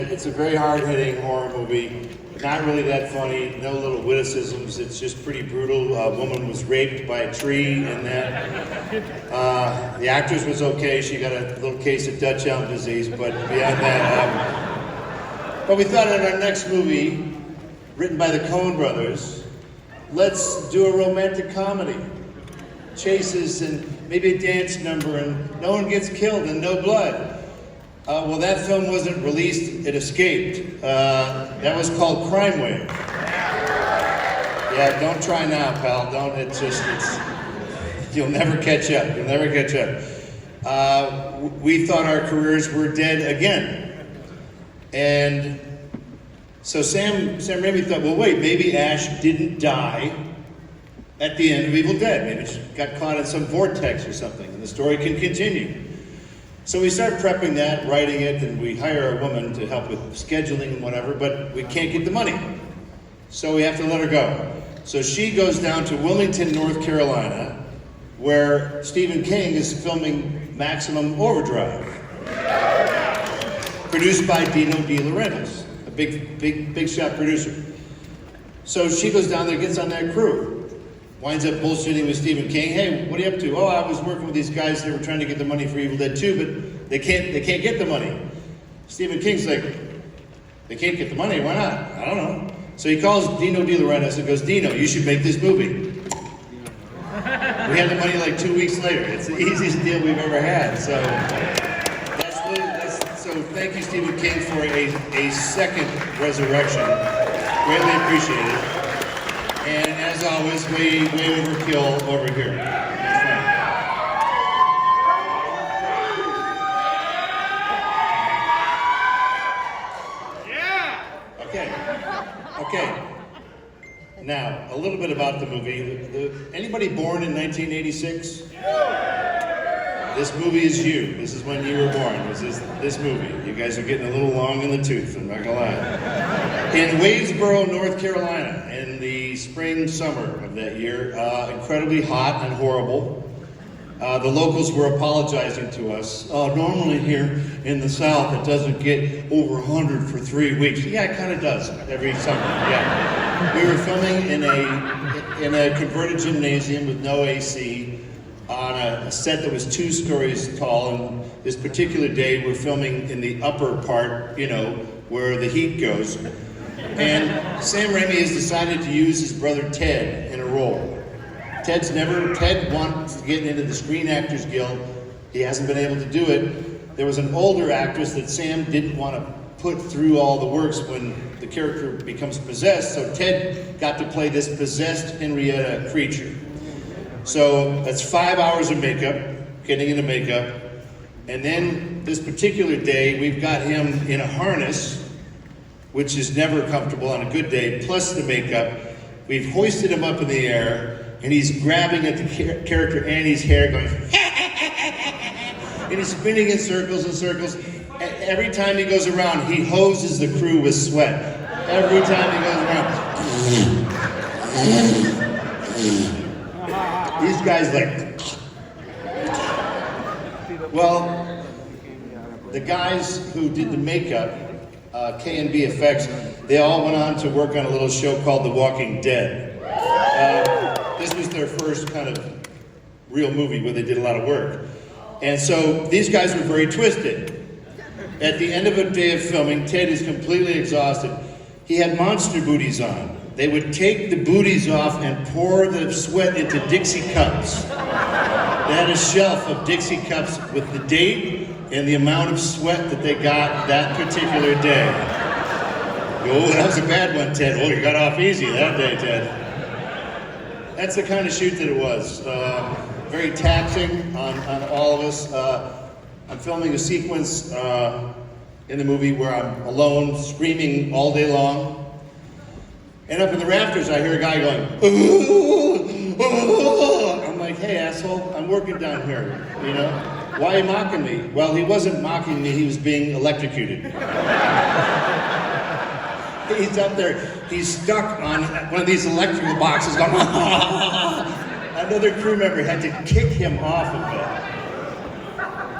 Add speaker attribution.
Speaker 1: It's a very hard-hitting horror movie. Not really that funny, no little witticisms. It's just pretty brutal. A woman was raped by a tree and that. The actress was okay. She got a little case of Dutch elm disease, but beyond that. But we thought in our next movie, written by the Coen brothers, let's do a romantic comedy. Chases and maybe a dance number and no one gets killed and no blood. Well, that film wasn't released, it escaped. That was called Crime Wave. Yeah, don't try now, pal. Don't, you'll never catch up. You'll never catch up. We thought our careers were dead again. And so Sam Raimi thought, well, wait, maybe Ash didn't die at the end of Evil Dead. Maybe she got caught in some vortex or something, and the story can continue. So we start prepping that, writing it, and we hire a woman to help with scheduling and whatever, but we can't get the money. So we have to let her go. So she goes down to Wilmington, North Carolina, where Stephen King is filming Maximum Overdrive, produced by Dino De Laurentiis, a big shot producer. So she goes down there, gets on that crew. Winds up bullshitting with Stephen King. Hey, what are you up to? Oh, I was working with these guys that were trying to get the money for Evil Dead 2, but they can't get the money. Stephen King's like, they can't get the money, why not? I don't know. So he calls Dino De Laurentiis and goes, Dino, you should make this movie. We had the money like 2 weeks later. It's the easiest deal we've ever had. So so thank you, Stephen King, for a second resurrection. Greatly appreciated. And as always, way overkill over here. Yeah! Okay. Now, a little bit about the movie. Anybody born in 1986? This movie is you. This is when you were born. This movie. You guys are getting a little long in the tooth, I'm not gonna lie. In Wadesboro, North Carolina, in the spring, summer of that year, incredibly hot and horrible. The locals were apologizing to us. Normally here in the South, it doesn't get over 100 for 3 weeks. Yeah, it kind of does every summer, yeah. We were filming in a converted gymnasium with no AC on a set that was 2 stories tall, and this particular day we're filming in the upper part, you know, where the heat goes. And Sam Raimi has decided to use his brother Ted in a role. Ted wants to get into the Screen Actors Guild. He hasn't been able to do it. There was an older actress that Sam didn't want to put through all the works when the character becomes possessed, so Ted got to play this possessed Henrietta creature. So that's 5 hours of makeup, getting into makeup, and then this particular day we've got him in a harness, which is never comfortable on a good day, plus the makeup. We've hoisted him up in the air, and he's grabbing at the character Annie's hair, going, and he's spinning in circles and circles. And every time he goes around, he hoses the crew with sweat. Every time he goes around. These guys like, well, the guys who did the makeup, K&B Effects, they all went on to work on a little show called The Walking Dead. This was their first kind of real movie where they did a lot of work. And so these guys were very twisted. At the end of a day of filming, Ted is completely exhausted. He had monster booties on. They would take the booties off and pour the sweat into Dixie cups. They had a shelf of Dixie cups with the date and the amount of sweat that they got that particular day. Oh, that was a bad one, Ted. Oh, you got off easy that day, Ted. That's the kind of shoot that it was. Very taxing on all of us. I'm filming a sequence in the movie where I'm alone, screaming all day long. And up in the rafters, I hear a guy going, ooh, ooh. I'm like, hey, asshole, I'm working down here, you know? Why are you mocking me? Well, he wasn't mocking me, he was being electrocuted. He's up there, he's stuck on one of these electrical boxes going, another crew member had to kick him off of it.